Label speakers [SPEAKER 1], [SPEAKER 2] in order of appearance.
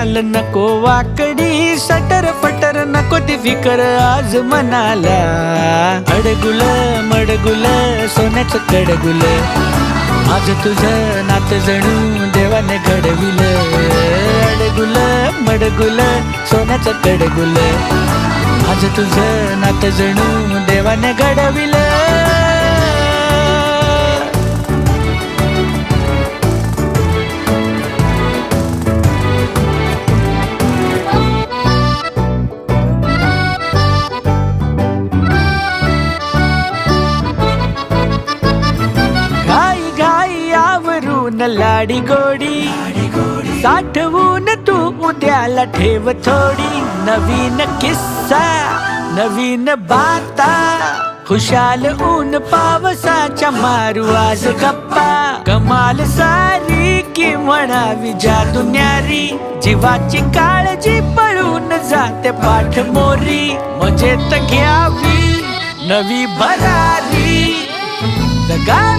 [SPEAKER 1] चाल नको वाकडी, सटर फटर नको ती फिकर आज मनाला. अडगुल मडगुल सोन्याचं कडगुल, आज तुझं नात जणू देवाने घडविल. अडगुल मडगुल सोन्याचं कडगुल, आज तुझं नात जणू देवाने घडविल. लाडी गोडी साठवून तू उद्याला ठेव थोडी. नवीन किस्सा नवीन बाता, खुशाल ऊन पावसाच्या मारू आज गप्पा. कमाल सारी की म्हणावी जादू न्यारी, जीवाची काळजी पळून जाते पाठ मोरी. मजेत घ्यावी नवी भरारी, जगा